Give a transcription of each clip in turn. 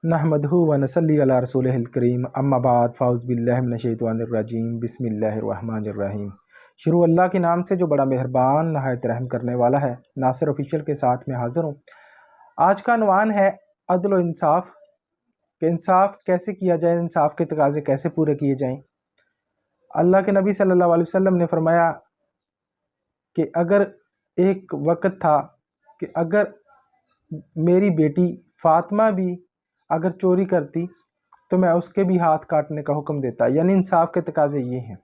نحمدہ و نصلی علی رسولہ الکریم اما بعد فاعوذ باللہ من الشیطان الرجیم بسم اللہ الرحمن الرحیم۔ شروع اللہ کے نام سے جو بڑا مہربان نہایت رحم کرنے والا ہے۔ ناصر آفیشیل کے ساتھ میں حاضر ہوں۔ آج کا عنوان ہے عدل و انصاف، کہ انصاف کیسے کیا جائے، انصاف کے تقاضے کیسے پورے کیے جائیں۔ اللہ کے نبی صلی اللہ علیہ وسلم نے فرمایا کہ اگر ایک وقت تھا کہ اگر میری بیٹی فاطمہ بھی اگر چوری کرتی تو میں اس کے بھی ہاتھ کاٹنے کا حکم دیتا، یعنی انصاف کے تقاضے یہ ہیں۔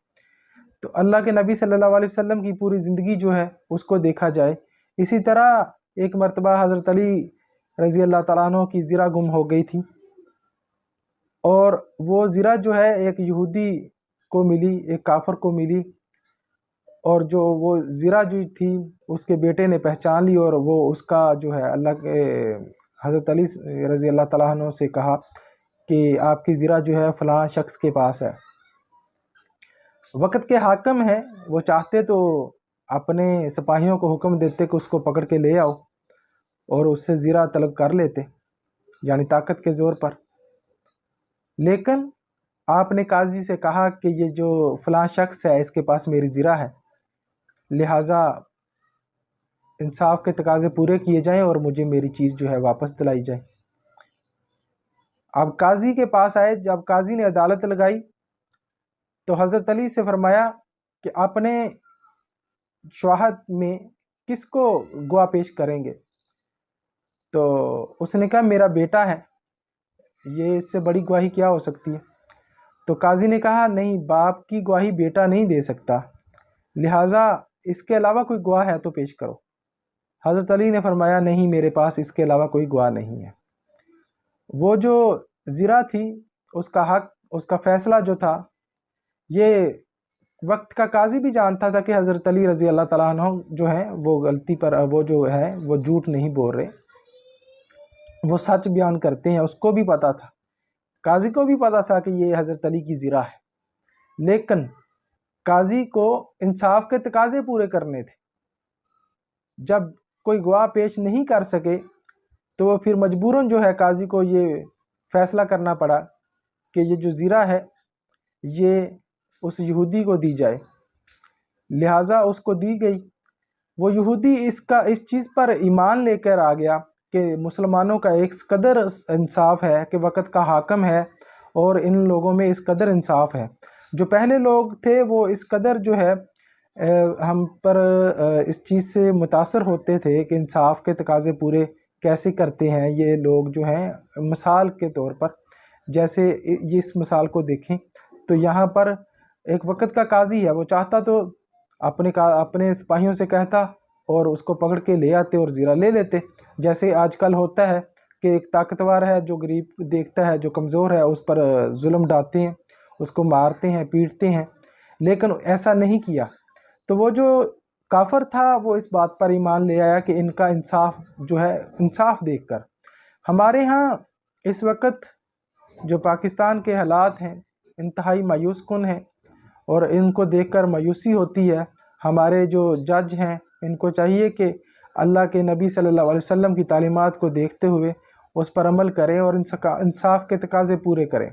تو اللہ کے نبی صلی اللہ علیہ وسلم کی پوری زندگی جو ہے اس کو دیکھا جائے۔ اسی طرح ایک مرتبہ حضرت علی رضی اللہ تعالیٰ عنہ کی زرہ گم ہو گئی تھی، اور وہ زرہ جو ہے ایک یہودی کو ملی، ایک کافر کو ملی، اور جو وہ زرہ جو تھی اس کے بیٹے نے پہچان لی، اور وہ اس کا جو ہے اللہ کے حضرت علی رضی اللہ تعالیٰ عنہ سے کہا کہ آپ کی زرہ جو ہے فلاں شخص کے پاس ہے۔ وقت کے حاکم ہیں، وہ چاہتے تو اپنے سپاہیوں کو حکم دیتے کہ اس کو پکڑ کے لے آؤ اور اس سے زرہ طلب کر لیتے، یعنی طاقت کے زور پر۔ لیکن آپ نے قاضی سے کہا کہ یہ جو فلاں شخص ہے اس کے پاس میری زرہ ہے، لہٰذا انصاف کے تقاضے پورے کیے جائیں اور مجھے میری چیز جو ہے واپس دلائی جائے۔ اب قاضی کے پاس آئے، جب قاضی نے عدالت لگائی تو حضرت علی سے فرمایا کہ اپنے شواہد میں کس کو گواہ پیش کریں گے؟ تو اس نے کہا میرا بیٹا ہے، یہ اس سے بڑی گواہی کیا ہو سکتی ہے؟ تو قاضی نے کہا نہیں، باپ کی گواہی بیٹا نہیں دے سکتا، لہٰذا اس کے علاوہ کوئی گواہ ہے تو پیش کرو۔ حضرت علی نے فرمایا نہیں، میرے پاس اس کے علاوہ کوئی گواہ نہیں ہے۔ وہ جو زرہ تھی اس کا حق، اس کا فیصلہ جو تھا، یہ وقت کا قاضی بھی جانتا تھا کہ حضرت علی رضی اللہ تعالیٰ عنہ جو ہیں وہ غلطی پر، وہ جو ہے وہ جھوٹ نہیں بول رہے، وہ سچ بیان کرتے ہیں، اس کو بھی پتا تھا، قاضی کو بھی پتا تھا کہ یہ حضرت علی کی زرہ ہے۔ لیکن قاضی کو انصاف کے تقاضے پورے کرنے تھے۔ جب کوئی گواہ پیش نہیں کر سکے تو وہ پھر مجبوراً جو ہے قاضی کو یہ فیصلہ کرنا پڑا کہ یہ جو زرہ ہے یہ اس یہودی کو دی جائے، لہٰذا اس کو دی گئی۔ وہ یہودی اس چیز پر ایمان لے کر آ گیا کہ مسلمانوں کا ایک قدر انصاف ہے، کہ وقت کا حاکم ہے اور ان لوگوں میں اس قدر انصاف ہے۔ جو پہلے لوگ تھے وہ اس قدر جو ہے ہم پر اس چیز سے متاثر ہوتے تھے کہ انصاف کے تقاضے پورے کیسے کرتے ہیں یہ لوگ جو ہیں۔ مثال کے طور پر جیسے اس مثال کو دیکھیں تو یہاں پر ایک وقت کا قاضی ہے، وہ چاہتا تو اپنے سپاہیوں سے کہتا اور اس کو پکڑ کے لے آتے اور زرہ لے لیتے، جیسے آج کل ہوتا ہے کہ ایک طاقتور ہے جو غریب دیکھتا ہے، جو کمزور ہے اس پر ظلم ڈالتے ہیں، اس کو مارتے ہیں، پیٹتے ہیں۔ لیکن ایسا نہیں کیا۔ تو وہ جو کافر تھا وہ اس بات پر ایمان لے آیا کہ ان کا انصاف جو ہے، انصاف دیکھ کر۔ ہمارے ہاں اس وقت جو پاکستان کے حالات ہیں انتہائی مایوس کن ہیں، اور ان کو دیکھ کر مایوسی ہوتی ہے۔ ہمارے جو جج ہیں ان کو چاہیے کہ اللہ کے نبی صلی اللہ علیہ وسلم کی تعلیمات کو دیکھتے ہوئے اس پر عمل کریں اور انصاف کے تقاضے پورے کریں۔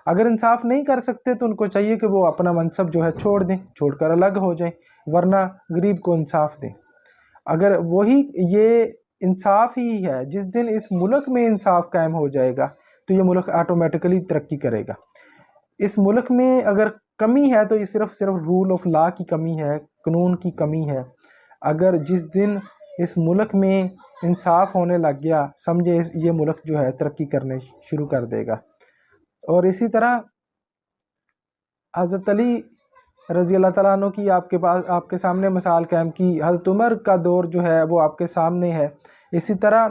اگر انصاف نہیں کر سکتے تو ان کو چاہیے کہ وہ اپنا منصب جو ہے چھوڑ دیں، چھوڑ کر الگ ہو جائیں، ورنہ غریب کو انصاف دیں۔ اگر وہی یہ انصاف ہی ہے، جس دن اس ملک میں انصاف قائم ہو جائے گا تو یہ ملک آٹومیٹکلی ترقی کرے گا۔ اس ملک میں اگر کمی ہے تو یہ صرف رول آف لا کی کمی ہے، قانون کی کمی ہے۔ اگر جس دن اس ملک میں انصاف ہونے لگ گیا، سمجھے یہ ملک جو ہے ترقی کرنے شروع کر دے گا۔ اور اسی طرح حضرت علی رضی اللہ تعالیٰ عنہ کی آپ کے سامنے مثال قائم کی، حضرت عمر کا دور جو ہے وہ آپ کے سامنے ہے۔ اسی طرح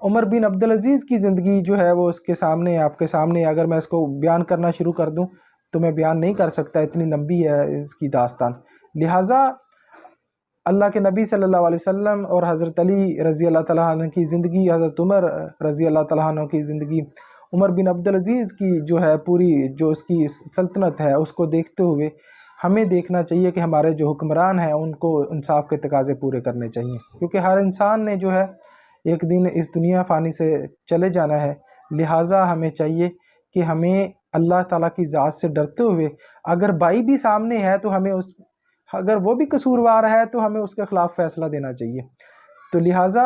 عمر بن عبدالعزیز کی زندگی جو ہے وہ اس کے سامنے ہے، آپ کے سامنے۔ اگر میں اس کو بیان کرنا شروع کر دوں تو میں بیان نہیں کر سکتا، اتنی لمبی ہے اس کی داستان۔ لہٰذا اللہ کے نبی صلی اللہ علیہ وسلم اور حضرت علی رضی اللہ تعالیٰ عنہ کی زندگی، حضرت عمر رضی اللہ تعالیٰ عنہ کی زندگی، عمر بن عبدالعزیز کی جو ہے پوری جو اس کی سلطنت ہے، اس کو دیکھتے ہوئے ہمیں دیکھنا چاہیے کہ ہمارے جو حکمران ہیں ان کو انصاف کے تقاضے پورے کرنے چاہیے، کیونکہ ہر انسان نے جو ہے ایک دن اس دنیا فانی سے چلے جانا ہے۔ لہٰذا ہمیں چاہیے کہ ہمیں اللہ تعالیٰ کی ذات سے ڈرتے ہوئے، اگر بھائی بھی سامنے ہے تو ہمیں اگر وہ بھی قصوروار ہے تو ہمیں اس کے خلاف فیصلہ دینا چاہیے۔ تو لہٰذا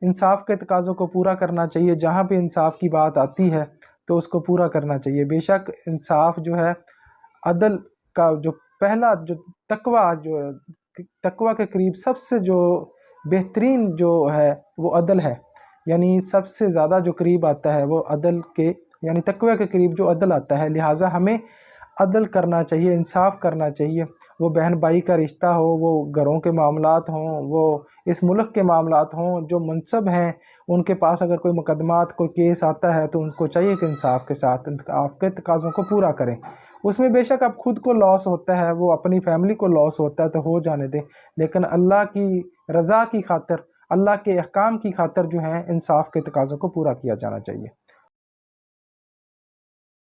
انصاف کے تقاضوں کو پورا کرنا چاہیے، جہاں پہ انصاف کی بات آتی ہے تو اس کو پورا کرنا چاہیے۔ بے شک انصاف جو ہے، عدل کا جو پہلا جو تقوی کے قریب سب سے جو بہترین جو ہے وہ عدل ہے، یعنی سب سے زیادہ جو قریب آتا ہے وہ عدل کے، یعنی تقوی کے قریب جو عدل آتا ہے۔ لہٰذا ہمیں عدل کرنا چاہیے، انصاف کرنا چاہیے، وہ بہن بھائی کا رشتہ ہو، وہ گھروں کے معاملات ہوں، وہ اس ملک کے معاملات ہوں، جو منصب ہیں ان کے پاس اگر کوئی مقدمات، کوئی کیس آتا ہے تو ان کو چاہیے کہ انصاف کے ساتھ انصاف کے تقاضوں کو پورا کریں۔ اس میں بے شک اب خود کو لاس ہوتا ہے، وہ اپنی فیملی کو لاس ہوتا ہے تو ہو جانے دیں، لیکن اللہ کی رضا کی خاطر، اللہ کے احکام کی خاطر جو ہیں انصاف کے تقاضوں کو پورا کیا جانا چاہیے۔